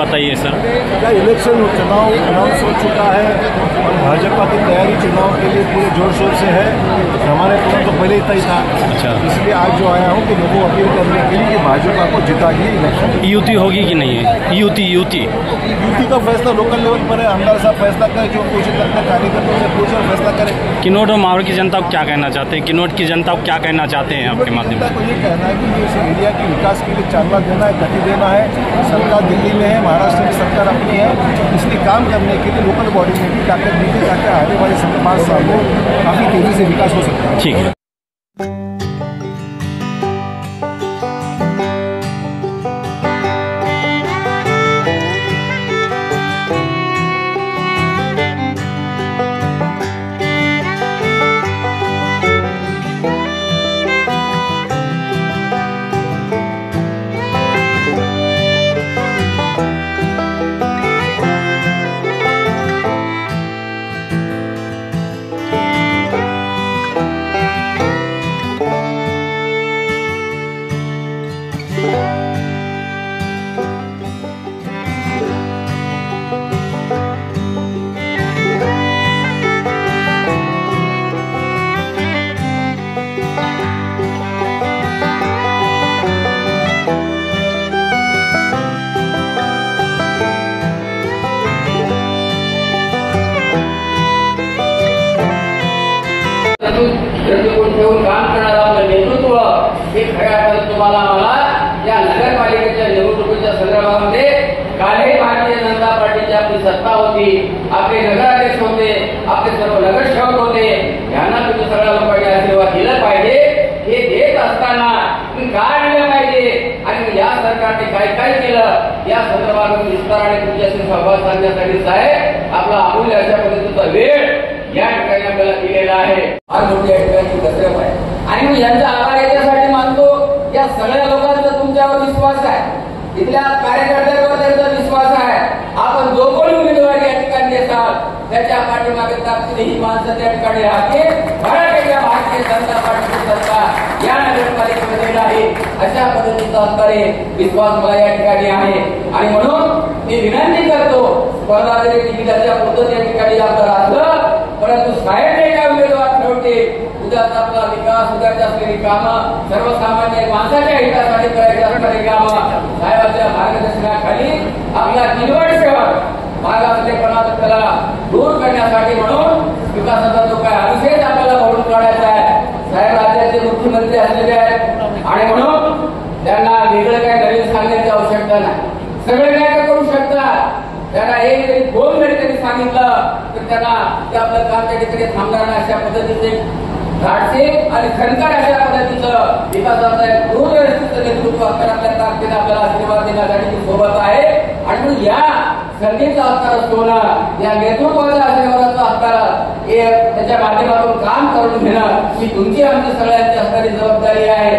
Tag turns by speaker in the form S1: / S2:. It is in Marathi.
S1: बताइए सर।
S2: क्या इलेक्शन चुनाव अनाउंस हो चुका है और भाजपा की तैयारी चुनाव के लिए पूरे जोर शोर से है। हमारे प्लान तो पहले ही तय था।
S1: अच्छा,
S2: इसलिए आज जो आया हूँ कि लोगों को अपील करने के लिए कि भाजपा को जिता के इलेक्शन।
S1: युति होगी कि नहीं है? युति
S2: का फैसला लोकल लेवल पर है। आमदार साहब फैसला करें, जो कोशिश करते हैं कार्यकर्ताओं से पूछे और फैसला करें।
S1: किन्नौर और मावल की जनता को क्या कहना चाहते हैं? किन्नौर की जनता को क्या कहना चाहते हैं आपके माध्यम से?
S2: को ये कहना है कि इस एरिया के विकास के लिए चालना देना है, गति देना है। सरकार दिल्ली में है, महाराष्ट्र में सरकार अपनी है, इसलिए काम करने के लिए लोकल बॉडी में भी ताकत दीजिए ताकि आने वाले 5 साल में काफी तेजी से विकास हो सकता है।
S1: ठीक है।
S3: ठेवून काम करणारा नेतृत्व हे खऱ्या अर्थाने तुम्हाला मला या नगरपालिकेच्या निवडणुकीच्या संदर्भामध्ये कालही भारतीय जनता पार्टीची आपली सत्ता होती, आपले नगराध्यक्ष होते, आपले सर्व नगरसेवक होते, यांना तुम्ही सगळ्या लोकांनी आशीर्वाद दिला पाहिजे। हे देत असताना तुम्ही काय दिलं पाहिजे आणि या सरकारने काय काय केलं या संदर्भात विस्ताराने तुमच्याशी संवाद साधण्यासाठी साहेब आपला अमूल्य अशा पद्धतीचा वेळ या ठिकाणी आपल्याला दिलेला आहे। फार मोठी या ठिकाणी कसरत आहे आणि मी यांचा आभार याच्यासाठी मानतो, या सगळ्या लोकांचा तुमच्यावर विश्वास आहे, इथल्या कार्यकर्त्यांवर त्यांचा विश्वास आहे। आपण जो कोणी उमेदवारी या ठिकाणी देसाल त्याच्या पाठीमागे ताकदीने ही माणसं त्या ठिकाणी राहतील। मराठीच्या भारतीय जनता पार्टीची सरकार या नगरपालिकेमध्ये आहे अशा पद्धतीचा असणारे विश्वास मला या ठिकाणी आहे आणि म्हणून मी विनंती करतो स्पर्धा जरी तिकिटाच्या पुढे या ठिकाणी आपलं असलं परंतु साहेब एका उमेदवार ठेवते उद्याचा आपला विकास उद्याची असलेली कामं सर्वसामान्य माणसाच्या हितासाठी करायची असणारी कामं साहेबांच्या मार्गदर्शनाखाली आपला निवडसेवक मागासलेपणा त्याला दूर करण्यासाठी म्हणून विकासाचा जो काय अनुशेष आपल्याला भरून काढायचा आहे। साहेब राज्याचे मुख्यमंत्री असलेले आहेत आणि म्हणून त्यांना वेगळं काय नवीन सांगण्याची आवश्यकता नाही, सगळे काय करू शकतात। त्यांना एक जरी 2 मिनिट तरी सांगितलं तर त्यांना ते आपलं काम त्या ठिकाणी थांबणार नाही अशा पद्धतीचे धाडसे आणि खणकार अशा पद्धतीचं विकासाचं दूरदृष्टीचं नेतृत्व आपल्या ताकदीने आपल्याला आशीर्वाद देण्यासाठी सोबत आहे आणि म्हणून या संधीचा असणार सोनं या नेतृत्वाच्या आशीर्वादाचा असणार त्याच्या माध्यमातून काम करून घेणं ही तुमची आमच्या सगळ्यांची असणारी जबाबदारी आहे।